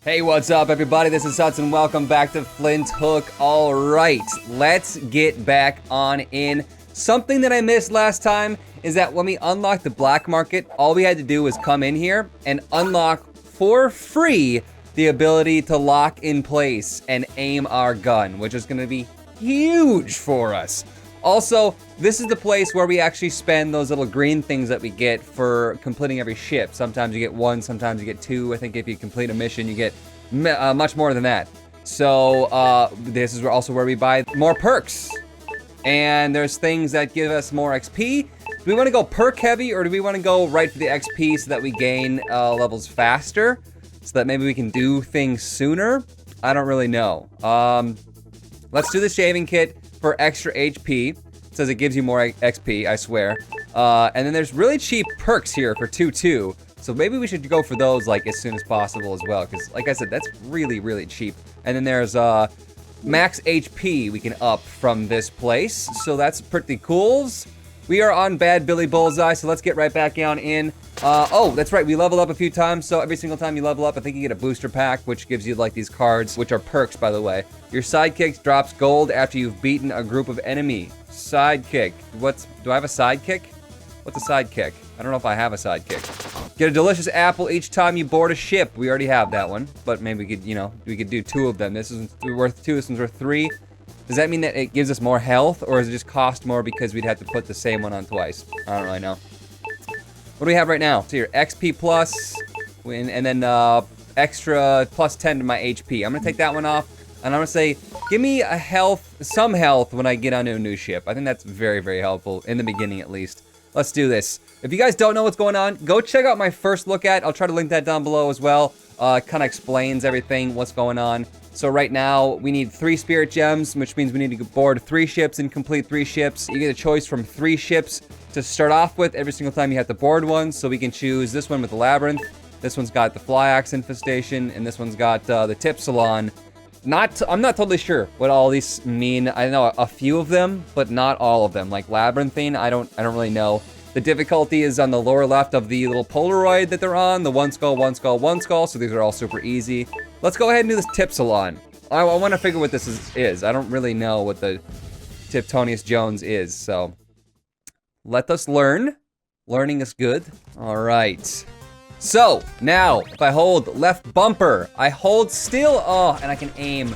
Hey, what's up, everybody? This is Hudson. Welcome back to Flinthook. All right, let's get back on in. Something that I missed last time is that when we unlocked the black market, all we had to do was come in here and unlock for free the ability to lock in place and aim our gun, which is going to be huge for us. Also, this is the place where we actually spend those little green things that we get for completing every ship. Sometimes you get one, sometimes you get two. I think if you complete a mission, you get much more than that. So this is also where we buy more perks. And there's things that give us more XP. Do we want to go perk heavy, or do we want to go right for the XP so that we gain levels faster? So that maybe we can do things sooner? I don't really know. Let's do the shaving kit for extra HP. It says it gives you more XP, I swear. And then there's really cheap perks here for 2-2. So maybe we should go for those like as soon as possible as well. Because like I said, that's really, really cheap. And then there's max HP we can up from this place. So that's pretty cool. We are on bad Billy Bullseye, so let's get right back down in. Oh, that's right, we level up a few times, so every single time you level up, I think you get a booster pack, which gives you like these cards, which are perks, by the way. Your sidekick drops gold after you've beaten a group of enemy. Sidekick. Do I have a sidekick? What's a sidekick? I don't know if I have a sidekick. Get a delicious apple each time you board a ship. We already have that one, but maybe we could, we could do 2 of them. This is worth 2, this one's worth 3. Does that mean that it gives us more health, or does it just cost more because we'd have to put the same one on twice? I don't really know. What do we have right now? So here, XP plus, and then extra plus 10 to my HP. I'm gonna take that one off, and I'm gonna say, give me a health, some health when I get onto a new ship. I think that's very, very helpful, in the beginning at least. Let's do this. If you guys don't know what's going on, go check out my first look at. I'll try to link that down below as well. It kind of explains everything, what's going on. So right now, we need 3 spirit gems, which means we need to board 3 ships and complete 3 ships. You get a choice from 3 ships to start off with. Every single time you have to board one, so we can choose this one with the labyrinth. This one's got the fly axe infestation, and this one's got the tip salon. I'm not totally sure what all these mean. I know a few of them, but not all of them. Like labyrinthine, I don't really know. The difficulty is on the lower left of the little Polaroid that they're on, the 1 skull, 1 skull, 1 skull, so these are all super easy. Let's go ahead and do this tip salon. I want to figure what this is. I don't really know what the Tiptonius Jones is, so let us learn. Learning is good. All right. So, now, if I hold left bumper, I hold still, and I can aim.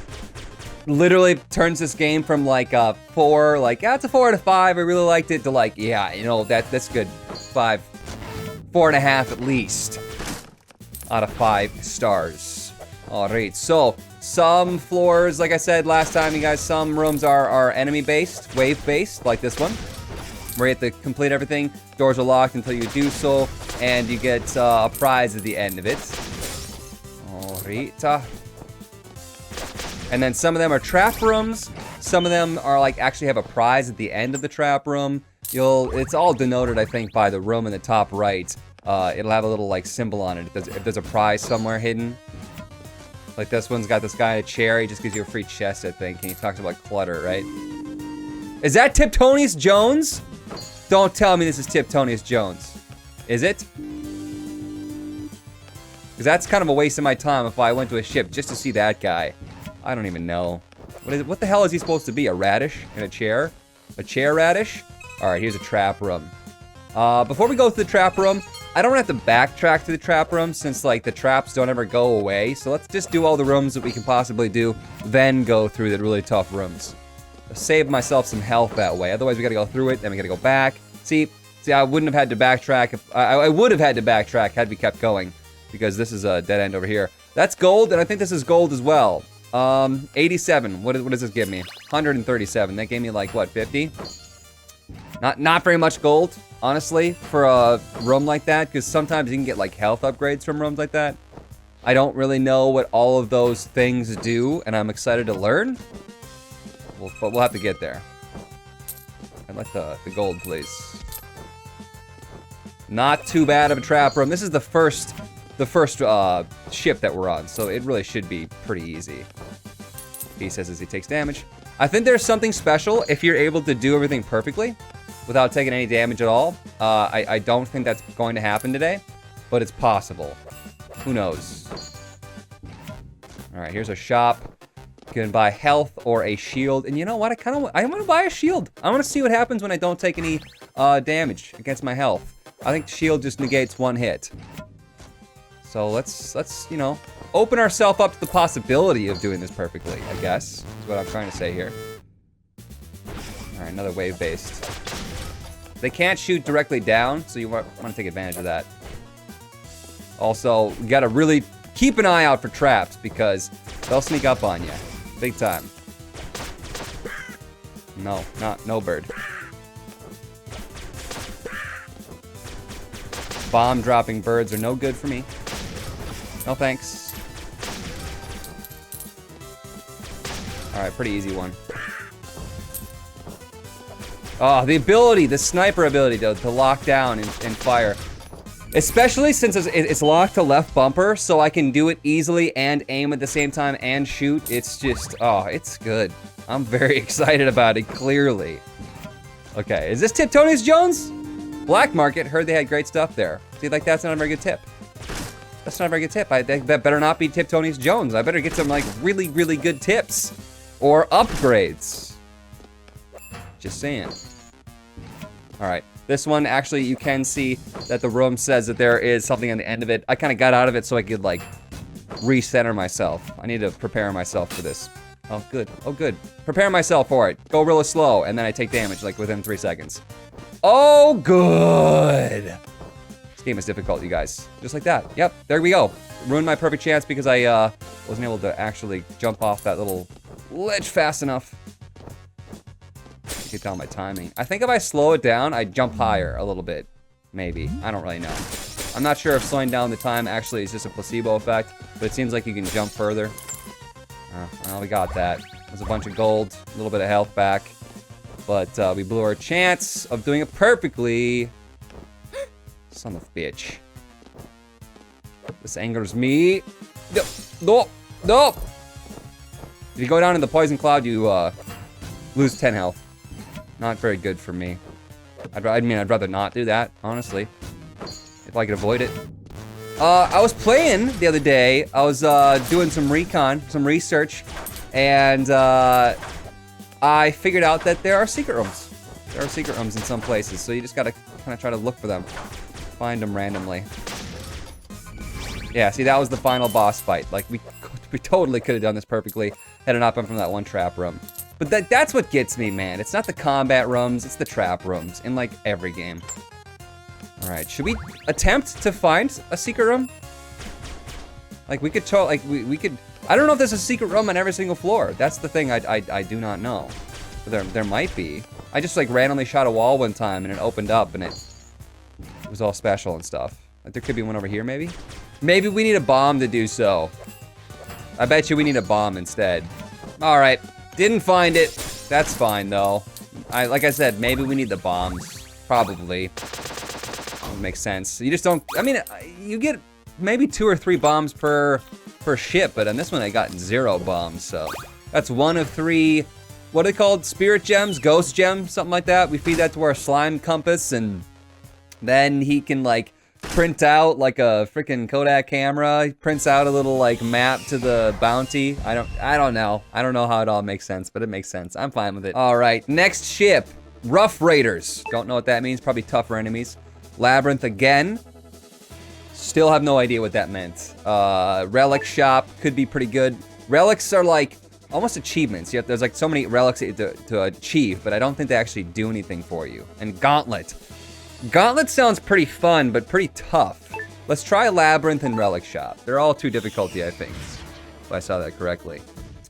Literally turns this game from like a 4, like, it's a 4 out of 5. I really liked it, to like, yeah, that's good. 5, 4.5 at least out of 5 stars. All right, so some floors, like I said last time, you guys, some rooms are enemy-based, wave-based, like this one, where you have to complete everything. Doors are locked until you do so, and you get a prize at the end of it. All right. And then some of them are trap rooms. Some of them are like actually have a prize at the end of the trap room. It's all denoted, I think, by the room in the top right. It'll have a little like symbol on it if there's a prize somewhere hidden. Like this one's got this guy in a chair. He just gives you a free chest, I think, and he talks about clutter, right? Is that Tiptonius Jones? Don't tell me this is Tiptonius Jones. Is it? Because that's kind of a waste of my time if I went to a ship just to see that guy. I don't even know. What the hell is he supposed to be? A radish in a chair? A chair radish? Alright, here's a trap room. Before we go to the trap room, I don't have to backtrack to the trap room since like the traps don't ever go away. So let's just do all the rooms that we can possibly do, then go through the really tough rooms. Save myself some health that way. Otherwise we gotta go through it, then we gotta go back. See, I wouldn't have had to backtrack if I would have had to backtrack had we kept going. Because this is a dead end over here. That's gold, and I think this is gold as well. 87. What does this give me? 137. That gave me like what, 50? Not very much gold, honestly, for a room like that, because sometimes you can get like health upgrades from rooms like that. I don't really know what all of those things do, and I'm excited to learn. But we'll have to get there. I'd like the gold, please. Not too bad of a trap room. This is the first ship that we're on, so it really should be pretty easy. He says as he takes damage. I think there's something special if you're able to do everything perfectly without taking any damage at all. I don't think that's going to happen today, but it's possible. Who knows? All right, here's a shop. You can buy health or a shield. And you know what? I want to buy a shield. I want to see what happens when I don't take any damage against my health. I think shield just negates one hit. So let's you know, open ourselves up to the possibility of doing this perfectly, I guess. Is what I'm trying to say here. All right, another wave-based. They can't shoot directly down, so you want to take advantage of that. Also, you gotta really keep an eye out for traps because they'll sneak up on you. Big time. No bird. Bomb dropping birds are no good for me. No thanks. Alright, pretty easy one. Oh, the ability, the sniper ability to lock down and fire. Especially since it's locked to left bumper, so I can do it easily and aim at the same time and shoot. It's just, oh, it's good. I'm very excited about it, clearly. Okay, is this Tip Tony's Jones? Black Market, heard they had great stuff there. See, like, that's not a very good tip. That's not a very good tip. That better not be Tip Tony's Jones. I better get some, like, really, really good tips. Or upgrades. Just saying. Alright. This one, actually, you can see that the room says that there is something on the end of it. I kind of got out of it so I could, like, recenter myself. I need to prepare myself for this. Oh, good. Oh, good. Prepare myself for it. Go really slow, and then I take damage, like, within 3 seconds. Oh, good! This game is difficult, you guys. Just like that. Yep, there we go. Ruined my perfect chance because I, wasn't able to actually jump off that little ledge fast enough. You can tell my timing. I think if I slow it down, I jump higher a little bit. Maybe. I don't really know. I'm not sure if slowing down the time actually is just a placebo effect, but it seems like you can jump further. Well, we got that. There's a bunch of gold, a little bit of health back. But we blew our chance of doing it perfectly. Son of a bitch. This angers me. No. If you go down in the poison cloud, you lose 10 health. Not very good for me. I'd rather not do that, honestly. If I could avoid it. I was playing the other day. I was doing some recon, some research, and I figured out that there are secret rooms. There are secret rooms in some places, so you just gotta kind of try to look for them. Find them randomly. Yeah, see, that was the final boss fight. Like, we totally could have done this perfectly had it not been from that one trap room. But that's what gets me, man. It's not the combat rooms, it's the trap rooms in, like, every game. Alright, should we attempt to find a secret room? Like, we could we could... I don't know if there's a secret room on every single floor. That's the thing I do not know. But there might be. I just, like, randomly shot a wall one time and it opened up and it was all special and stuff. Like, there could be one over here, maybe? Maybe we need a bomb to do so. I bet you we need a bomb instead. Alright, didn't find it. That's fine, though. Like I said, maybe we need the bombs. Probably. Would make sense. You just don't... I mean, you get maybe 2 or 3 bombs per ship, but on this one I got 0 bombs, so... That's 1 of 3... What are they called? Spirit gems? Ghost gems? Something like that. We feed that to our slime compass, and then he can, like, print out, like, a freaking Kodak camera. He prints out a little, like, map to the bounty. I don't know. I don't know how it all makes sense, but it makes sense. I'm fine with it. Alright, next ship. Rough Raiders. Don't know what that means. Probably tougher enemies. Labyrinth again. Still have no idea what that meant. Relic shop could be pretty good. Relics are like almost achievements. There's like so many relics to achieve, but I don't think they actually do anything for you. And Gauntlet. Gauntlet sounds pretty fun, but pretty tough. Let's try Labyrinth and Relic shop. They're all 2 difficulty, I think. If I saw that correctly.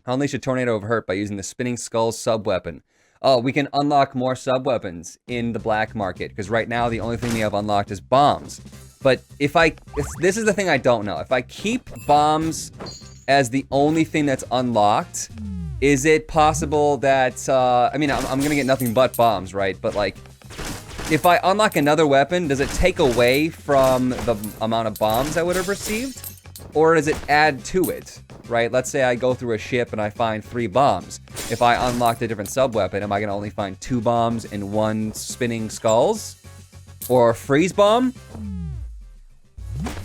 Unleash a tornado of hurt by using the Spinning Skull sub-weapon. Oh, we can unlock more sub-weapons in the black market, because right now the only thing we have unlocked is bombs. But this is the thing I don't know. If I keep bombs as the only thing that's unlocked, is it possible that, I mean, I'm gonna get nothing but bombs, right? But like, if I unlock another weapon, does it take away from the amount of bombs I would have received? Or does it add to it? Right? Let's say I go through a ship and I find 3 bombs. If I unlock a different sub-weapon, am I going to only find 2 bombs and 1 spinning skulls? Or a freeze bomb?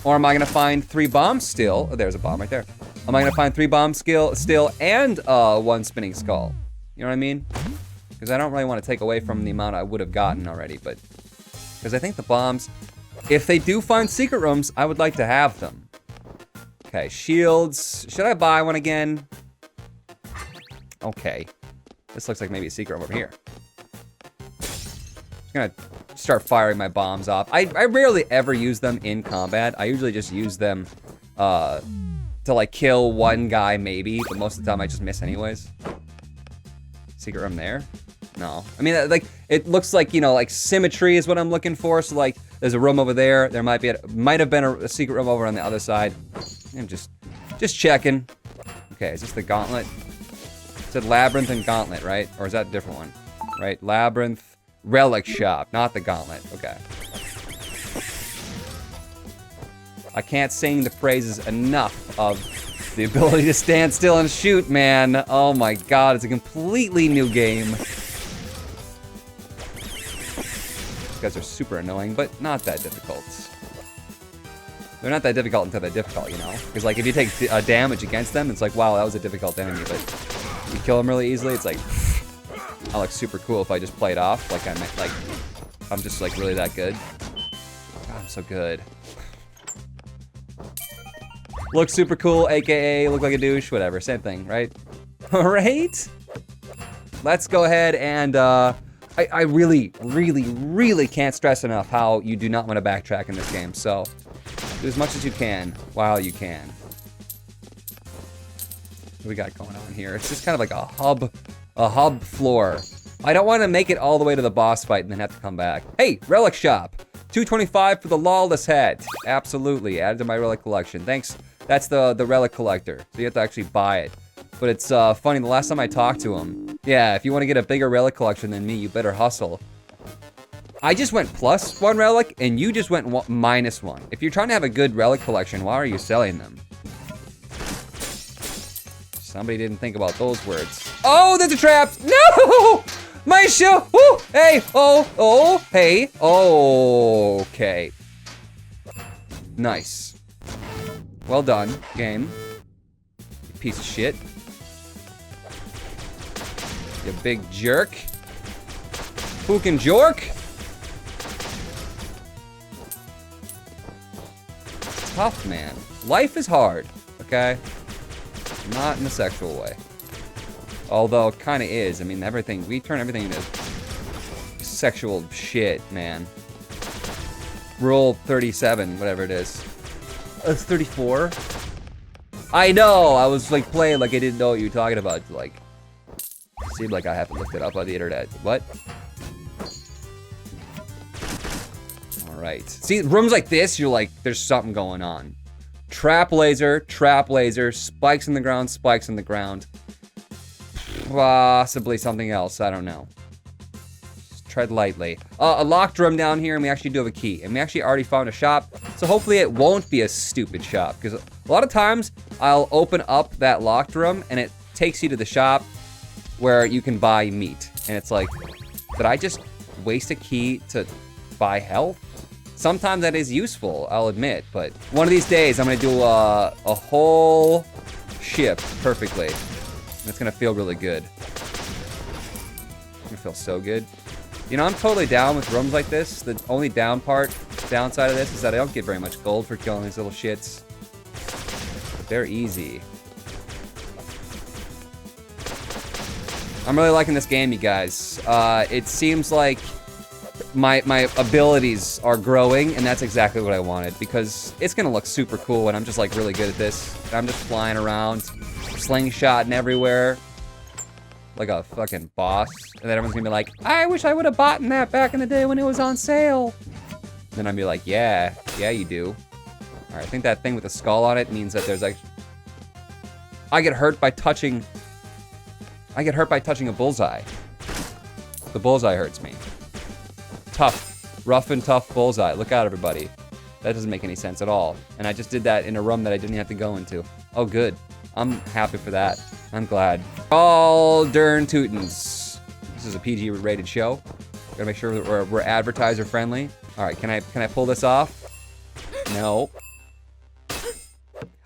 Or am I going to find 3 bombs still? Oh, there's a bomb right there. Am I gonna find 3 bombs still and 1 spinning skull? You know what I mean? Because I don't really want to take away from the amount I would have gotten already, but because I think the bombs, if they do find secret rooms, I would like to have them. Okay, shields. Should I buy one again? Okay. This looks like maybe a secret room over here. I'm gonna start firing my bombs off. I rarely ever use them in combat. I usually just use them to like kill one guy maybe, but most of the time I just miss anyways. Secret room there? No. I mean, like, it looks like, you know, like symmetry is what I'm looking for. So like, there's a room over there. There might have been a secret room over on the other side. I'm just checking. Okay, is this the gauntlet? It said labyrinth and gauntlet, right? Or is that a different one? Right, labyrinth, relic shop, not the gauntlet. Okay. I can't sing the praises enough of the ability to stand still and shoot, man. Oh my god, it's a completely new game. These guys are super annoying, but not that difficult. They're not that difficult until they're difficult, you know? Because, like, if you take damage against them, it's like, wow, that was a difficult enemy, but you kill them really easily, it's like, I look super cool if I just play it off, like I'm just, like, really that good. God, I'm so good. Look super cool, aka look like a douche, whatever, same thing, right? Alright? Let's go ahead and, I really, really, really can't stress enough how you do not want to backtrack in this game, so do as much as you can while you can. What do we got going on here? It's just kind of like a hub floor. I don't want to make it all the way to the boss fight and then have to come back. Hey, relic shop. 225 for the lawless head. Absolutely, added to my relic collection. Thanks. That's the relic collector, so you have to actually buy it. But it's funny, the last time I talked to him, yeah, if you want to get a bigger relic collection than me, you better hustle. I just went +1 relic, and you just went -1. If you're trying to have a good relic collection, why are you selling them? Somebody didn't think about those words. Oh, there's a trap! No! My shoe! Woo! Hey! Oh! Hey! Oh! Okay. Nice. Well done, game. You piece of shit. You big jerk. Fucking jork. Tough, man. Life is hard, okay? Not in a sexual way. Although, it kind of is. I mean, we turn everything into sexual shit, man. Rule 37, whatever it is. It's 34? I know! I was, like, playing like I didn't know what you were talking about. Like, seemed like I haven't looked it up on the internet. What? Alright. See, rooms like this, you're like, there's something going on. Trap laser, spikes in the ground. Possibly something else, I don't know. Just tread lightly. A locked room down here, and we actually do have a key. And we actually already found a shop, so hopefully it won't be a stupid shop. Because a lot of times, I'll open up that locked room, and it takes you to the shop where you can buy meat. And it's like, did I just waste a key to buy health? Sometimes that is useful, I'll admit, but one of these days I'm gonna do a whole ship perfectly. And it's gonna feel really good. It's gonna feel so good. You know, I'm totally down with rooms like this. The only downside of this is that I don't get very much gold for killing these little shits. But they're easy. I'm really liking this game, you guys. It seems like my abilities are growing, and that's exactly what I wanted, because it's gonna look super cool when I'm just like really good at this. And I'm just flying around, slingshotting everywhere like a fucking boss, and then everyone's gonna be like, I wish I would have bought that back in the day when it was on sale. Then I'd be like, yeah you do. All right, I think that thing with the skull on it means that there's like, I get hurt by touching a bullseye. The bullseye hurts me. Tough, rough and tough bullseye. Look out, everybody. That doesn't make any sense at all. And I just did that in a room that I didn't have to go into. Oh, good. I'm happy for that. I'm glad. All darn tootins. This is a PG-rated show. Gotta make sure that we're advertiser friendly. All right, can I pull this off? No.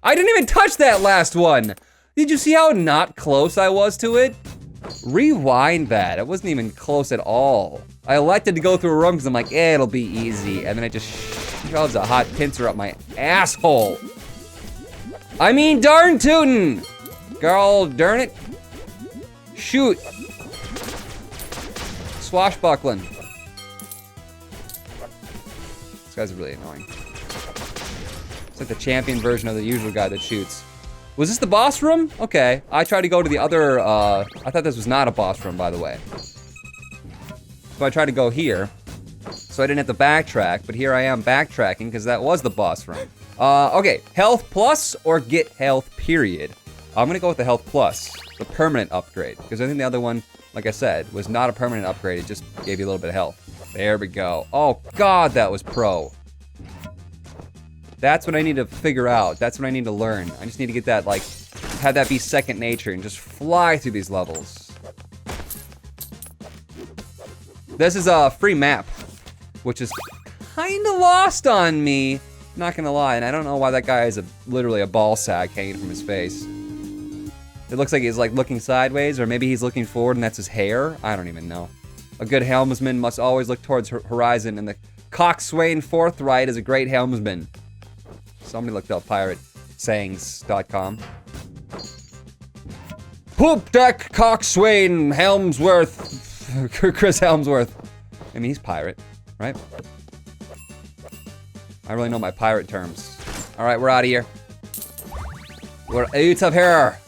I didn't even touch that last one. Did you see how not close I was to it? Rewind that. It wasn't even close at all. I elected to go through a room because I'm like, it'll be easy. And then it just shoves a hot pincer up my asshole. I mean, darn tootin'. Girl, darn it. Shoot. Swashbuckling. This guy's really annoying. It's like the champion version of the usual guy that shoots. Was this the boss room? Okay, I tried to go to the other, I thought this was not a boss room, by the way. So I tried to go here, so I didn't have to backtrack, but here I am backtracking, because that was the boss room. Okay, health plus or get health, period. I'm gonna go with the health plus, the permanent upgrade, because I think the other one, like I said, was not a permanent upgrade, it just gave you a little bit of health. There we go. Oh God, that was pro. That's what I need to figure out. That's what I need to learn. I just need to get that, like, have that be second nature and just fly through these levels. This is a free map, which is kind of lost on me. Not gonna lie, and I don't know why that guy is literally a ball sack hanging from his face. It looks like he's like looking sideways, or maybe he's looking forward and that's his hair. I don't even know. A good helmsman must always look towards horizon, and the coxswain forthright is a great helmsman. Somebody looked up piratesayings.com. Poop deck coxswain Helmsworth. Chris Helmsworth. I mean, he's pirate, right? I really know my pirate terms. All right, we're out of here. We're out of here.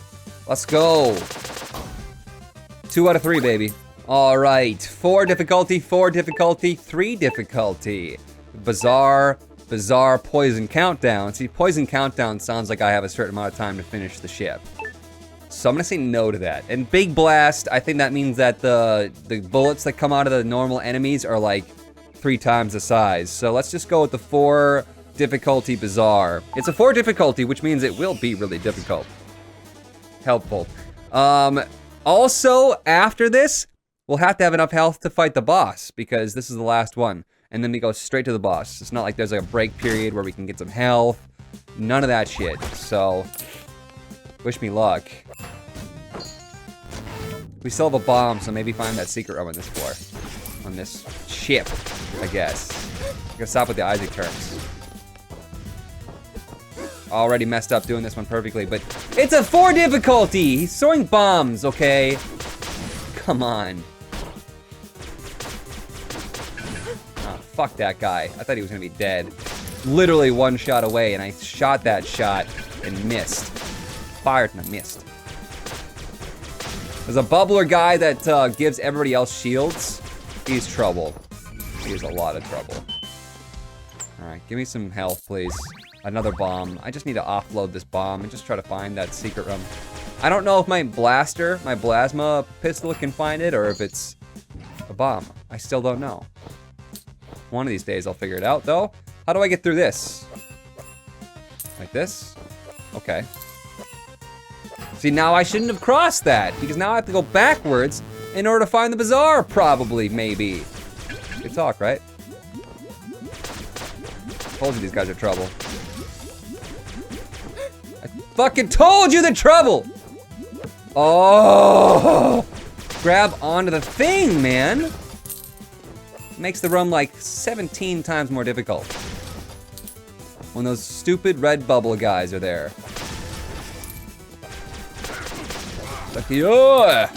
Let's go. 2 out of 3, baby. All right, 4 difficulty, 4 difficulty, 3 difficulty. Bizarre poison countdown. See, poison countdown sounds like I have a certain amount of time to finish the ship. So I'm gonna say no to that. And big blast, I think that means that the bullets that come out of the normal enemies are like 3 times the size. So let's just go with the 4 difficulty bizarre. It's a 4 difficulty, which means it will be really difficult. Helpful. Also, after this, we'll have to have enough health to fight the boss, because this is the last one. And then we go straight to the boss. It's not like there's like a break period where we can get some health. None of that shit. So, wish me luck. We still have a bomb, so maybe find that secret room on this floor. On this ship, I guess. I gotta stop with the Isaac terms. Already messed up doing this one perfectly, but it's a 4 difficulty! He's throwing bombs, okay? Come on. Oh, fuck that guy. I thought he was gonna be dead. Literally 1 shot away, and I shot that shot and missed. Fired and I missed. There's a bubbler guy that gives everybody else shields. He's trouble. He's a lot of trouble. Alright, give me some health, please. Another bomb. I just need to offload this bomb and just try to find that secret room. I don't know if my blaster, my plasma pistol can find it, or if it's a bomb. I still don't know. One of these days I'll figure it out, though. How do I get through this? Like this? Okay. See, now I shouldn't have crossed that, because now I have to go backwards in order to find the bazaar, probably, maybe. Good talk, right? Told you these guys are trouble. I fucking told you they're trouble! Oh! Grab onto the thing, man! Makes the run like 17 times more difficult. When those stupid red bubble guys are there. Like, yeah!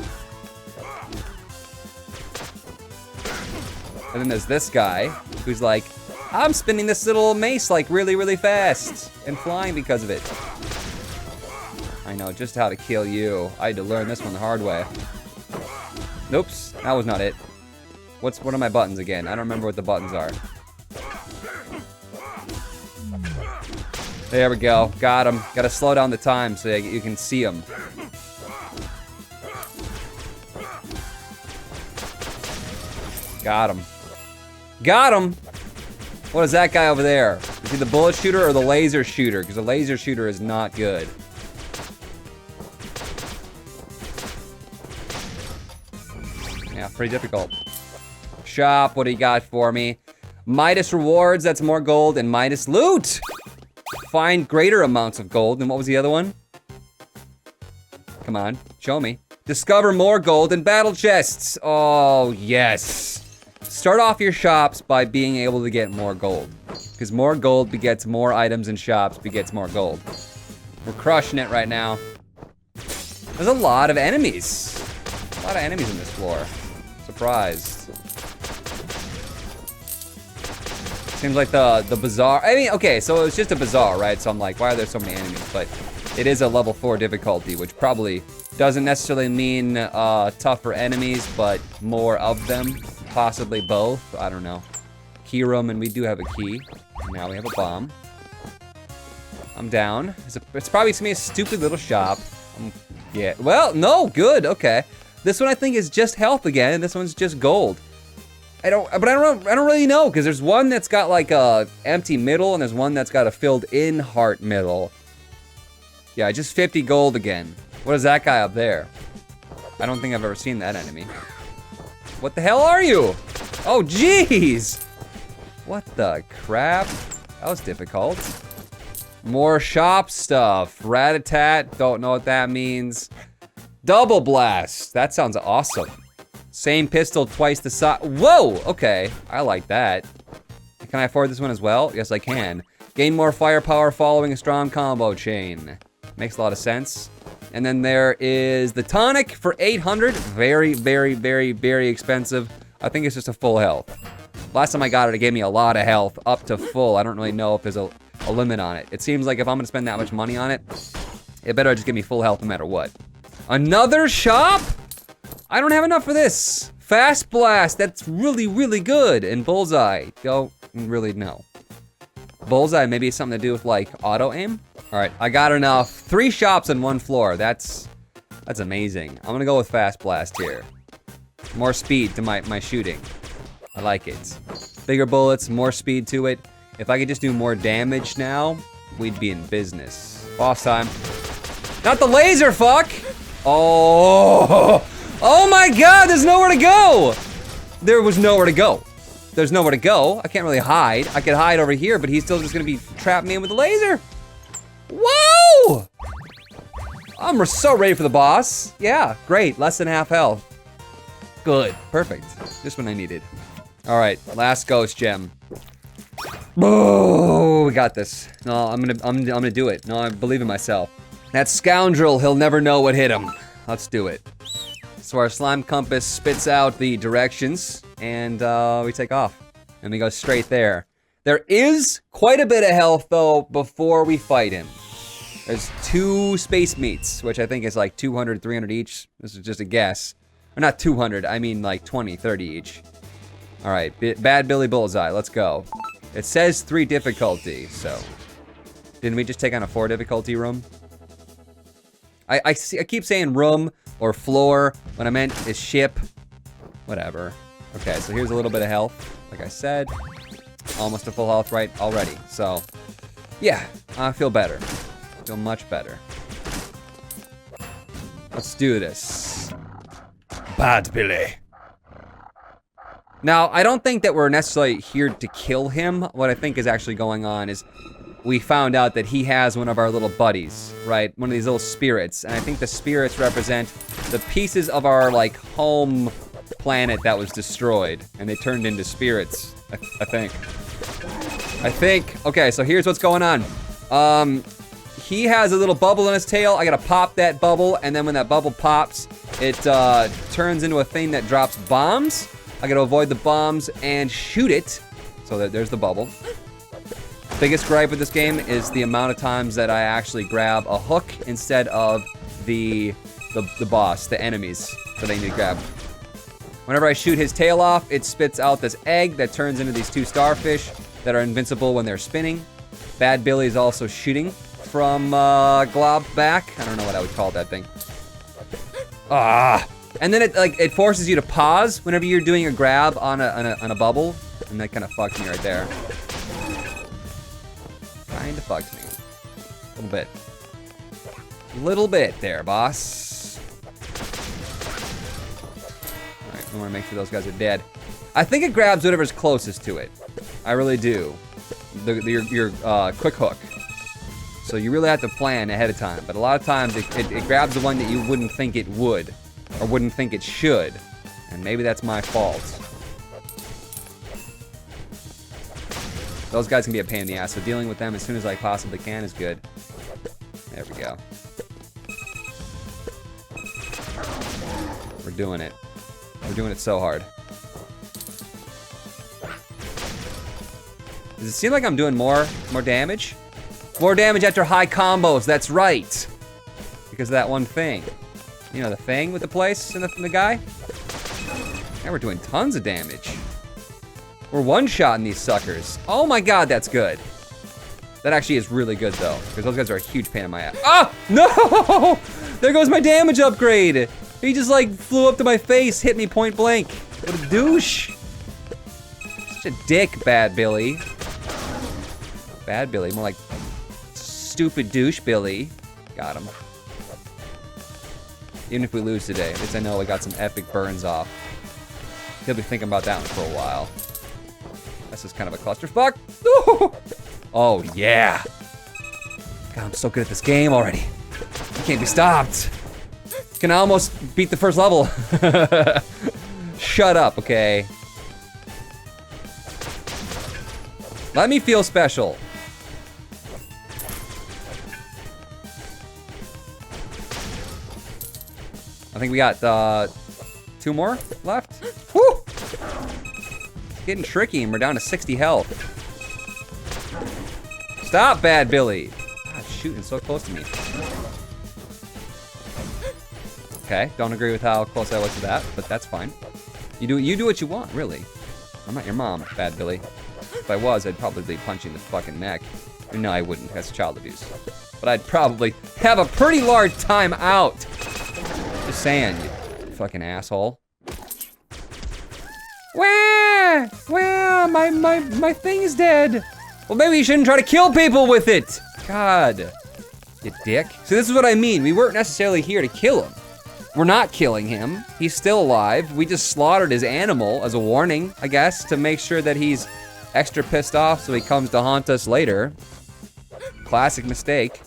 And then there's this guy who's like, I'm spinning this little mace like really, really fast and flying because of it. I know just how to kill you. I had to learn this one the hard way. Oops, that was not it. What are my buttons again? I don't remember what the buttons are. There we go, got him. Gotta slow down the time so you can see him. Got him. Got him! What is that guy over there? Is he the bullet shooter or the laser shooter? Because the laser shooter is not good. Yeah, pretty difficult. Shop, what do you got for me? Midas rewards, that's more gold, and Midas loot! find greater amounts of gold. And what was the other one? Come on, show me. Discover more gold in battle chests. Oh, yes. Start off your shops by being able to get more gold. Because more gold begets more items in shops, begets more gold. We're crushing it right now. There's a lot of enemies. A lot of enemies in this floor. Surprised. Seems like the bazaar. I mean, okay, so it's just a bazaar, right? So I'm like, why are there so many enemies? But it is a level 4 difficulty, which probably doesn't necessarily mean tougher enemies, but more of them. Possibly both. I don't know. Key room, and we do have a key. Now we have a bomb. I'm down. It's probably gonna be a stupid little shop. Yeah. Well, no. Good. Okay. This one I think is just health again, and this one's just gold. I don't really know, because there's one that's got like a empty middle, and there's one that's got a filled-in heart middle. Yeah, just 50 gold again. What is that guy up there? I don't think I've ever seen that enemy. What the hell are you? Oh, jeez! What the crap? That was difficult. More shop stuff. Rat-a-tat, don't know what that means. Double blast, that sounds awesome. Same pistol, twice the size. Whoa, okay, I like that. Can I afford this one as well? Yes, I can. Gain more firepower following a strong combo chain. Makes a lot of sense. And then there is the tonic for 800. Very, very, very, very expensive. I think it's just a full health. Last time I got it, it gave me a lot of health, up to full. I don't really know if there's a limit on it. It seems like if I'm gonna spend that much money on it, it better just give me full health no matter what. Another shop? I don't have enough for this. Fast blast, that's really, really good. And bullseye, don't really know. Bullseye, maybe something to do with like auto aim? All right, I got enough. 3 shops on 1 floor, that's amazing. I'm gonna go with fast blast here. More speed to my shooting. I like it. Bigger bullets, more speed to it. If I could just do more damage now, we'd be in business. Boss time. Not the laser, fuck! Oh! Oh my god, there's nowhere to go! There was nowhere to go. There's nowhere to go. I can't really hide. I could hide over here, but he's still just gonna be trapping me in with the laser. Whoa! I'm so ready for the boss. Yeah, great, less than half health. Good, perfect. Just what I needed. All right, last ghost gem. Oh, we got this. No, I'm gonna do it. No, I believe in myself. That scoundrel, he'll never know what hit him. Let's do it. So our slime compass spits out the directions, and we take off. And we go straight there. There is quite a bit of health, though, before we fight him. There's 2 space meats, which I think is like 200, 300 each. This is just a guess. Or not 200, I mean like 20, 30 each. All right, bad Billy Bullseye, let's go. It says 3 difficulty, so. Didn't we just take on a 4 difficulty room? I keep saying room or floor. What I meant is ship. Whatever. Okay, so here's a little bit of health. Like I said, almost a full health right already. So, yeah, I feel better. Feel much better. Let's do this. Bad Billy. Now, I don't think that we're necessarily here to kill him. What I think is actually going on is we found out that he has one of our little buddies, right? One of these little spirits. And I think the spirits represent the pieces of our, like, home planet that was destroyed. And they turned into spirits, I think. Okay, so here's what's going on. He has a little bubble in his tail. I gotta pop that bubble, and then when that bubble pops, it turns into a thing that drops bombs. I gotta avoid the bombs and shoot it. So there's the bubble. Biggest gripe with this game is the amount of times that I actually grab a hook instead of the boss, the enemies that I need to grab. Whenever I shoot his tail off, it spits out this egg that turns into these 2 starfish that are invincible when they're spinning. Bad Billy is also shooting from Glob back. I don't know what I would call that thing. And then it forces you to pause whenever you're doing a grab on a bubble, and that kind of fucked me right there. Kinda fucked me. A little bit. Little bit there, boss. Alright, I wanna make sure those guys are dead. I think it grabs whatever's closest to it. I really do. Your quick hook. So you really have to plan ahead of time. But a lot of times it grabs the one that you wouldn't think it would, or wouldn't think it should. And maybe that's my fault. Those guys can be a pain in the ass, so dealing with them as soon as I possibly can is good. There we go. We're doing it. We're doing it so hard. Does it seem like I'm doing more damage? More damage after high combos, that's right. Because of that one thing. You know, the thing with the place and the guy? Now we're doing tons of damage. We're one-shotting these suckers. Oh my god, that's good. That actually is really good though, because those guys are a huge pain in my ass. Ah! No! There goes my damage upgrade! He just like flew up to my face, hit me point blank. What a douche. Such a dick, Bad Billy. Bad Billy, more like stupid douche Billy. Got him. Even if we lose today, at least I know I got some epic burns off. He'll be thinking about that one for a while. This is kind of a clusterfuck. Oh yeah. God, I'm so good at this game already. I can't be stopped. Can almost beat the first level. Shut up, okay? Let me feel special. I think we got 2 more left. Woo! Getting tricky and we're down to 60 health. Stop, Bad Billy. God, shooting so close to me. Okay, don't agree with how close I was to that, but that's fine. You do what you want, really. I'm not your mom, Bad Billy. If I was, I'd probably be punching the fucking neck. No, I wouldn't. That's child abuse. But I'd probably have a pretty large time out. Just saying, you fucking asshole. Wah! My thing is dead. Well, maybe you shouldn't try to kill people with it. God, you dick. So this is what I mean. We weren't necessarily here to kill him. We're not killing him. He's still alive. We just slaughtered his animal as a warning, I guess, to make sure that he's extra pissed off so he comes to haunt us later. Classic mistake.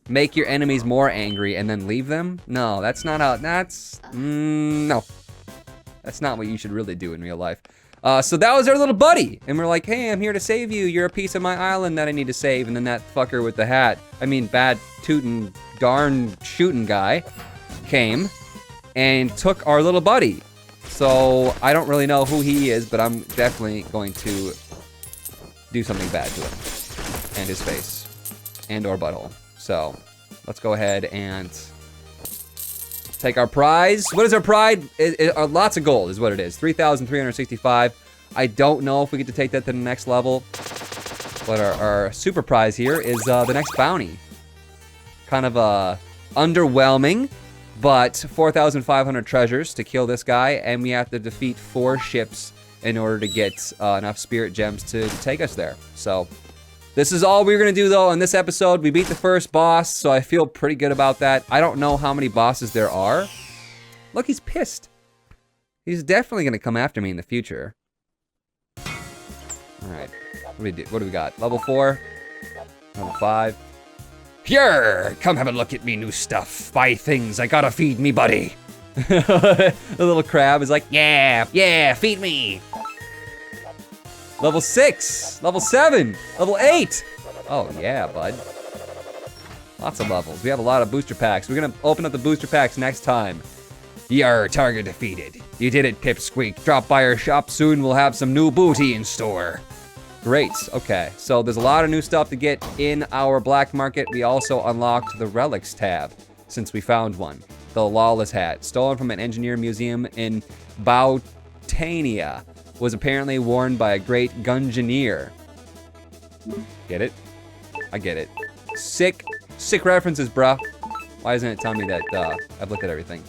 Make your enemies more angry and then leave them? No, that's not how, no. That's not what you should really do in real life. So that was our little buddy. And we're like, hey, I'm here to save you. You're a piece of my island that I need to save. And then that fucker with the hat, I mean, bad tootin' darn shooting guy came and took our little buddy. So I don't really know who he is, but I'm definitely going to do something bad to him and his face and or butthole. So let's go ahead and take our prize. What is our prize? Lots of gold is what it is. 3,365. I don't know if we get to take that to the next level. But our super prize here is the next bounty. Kind of underwhelming, but 4,500 treasures to kill this guy, and we have to defeat 4 ships in order to get enough spirit gems to take us there. So this is all we're gonna do though in this episode. We beat the first boss, so I feel pretty good about that. I don't know how many bosses there are. Look, he's pissed. He's definitely gonna come after me in the future. All right, what do we got? Level 4, level 5. Here, come have a look at me new stuff. Buy things, I gotta feed me buddy. The little crab is like, yeah, feed me. Level 6, level 7, level 8. Oh yeah, bud. Lots of levels. We have a lot of booster packs. We're gonna open up the booster packs next time. Yar, target defeated. You did it, Pipsqueak. Drop by our shop soon, we'll have some new booty in store. Great, okay. So there's a lot of new stuff to get in our black market. We also unlocked the relics tab, since we found one. The Lawless Hat, stolen from an engineer museum in Bautania, was apparently worn by a great gungeoneer. Get it? I get it. Sick references, bruh. Why isn't it telling me that I've looked at everything?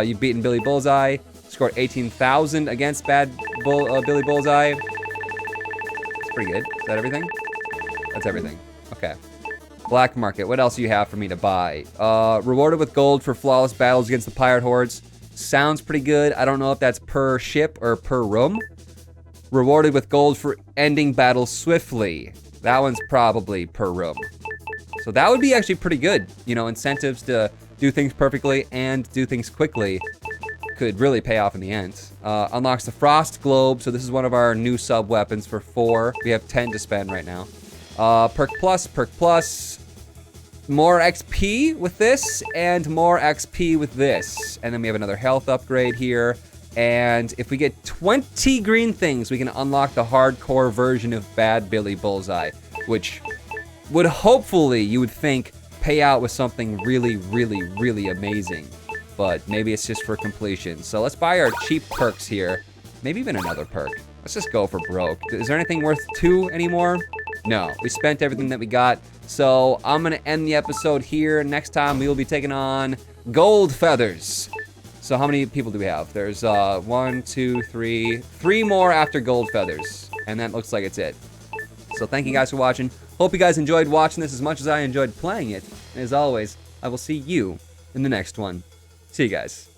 You've beaten Billy Bullseye, scored 18,000 against Billy Bullseye. It's pretty good. Is that everything? That's everything. Okay. Black market, what else do you have for me to buy? Rewarded with gold for flawless battles against the pirate hordes. Sounds pretty good. I don't know if that's per ship or per room. Rewarded with gold for ending battles swiftly. That one's probably per room. So that would be actually pretty good. You know, incentives to do things perfectly and do things quickly could really pay off in the end. Unlocks the Frost Globe, so this is one of our new sub weapons for 4. We have 10 to spend right now. Perk plus. More XP with this, and more XP with this. And then we have another health upgrade here. And if we get 20 green things, we can unlock the hardcore version of Bad Billy Bullseye, which would hopefully, you would think, pay out with something really, really, really amazing. But maybe it's just for completion. So let's buy our cheap perks here. Maybe even another perk. Let's just go for broke. Is there anything worth 2 anymore? No, we spent everything that we got. So I'm gonna end the episode here. Next time we will be taking on Gold Feathers. So how many people do we have? There's 1, 2, 3 more after Gold Feathers. And that looks like it's it. So thank you guys for watching. Hope you guys enjoyed watching this as much as I enjoyed playing it. And as always, I will see you in the next one. See you guys.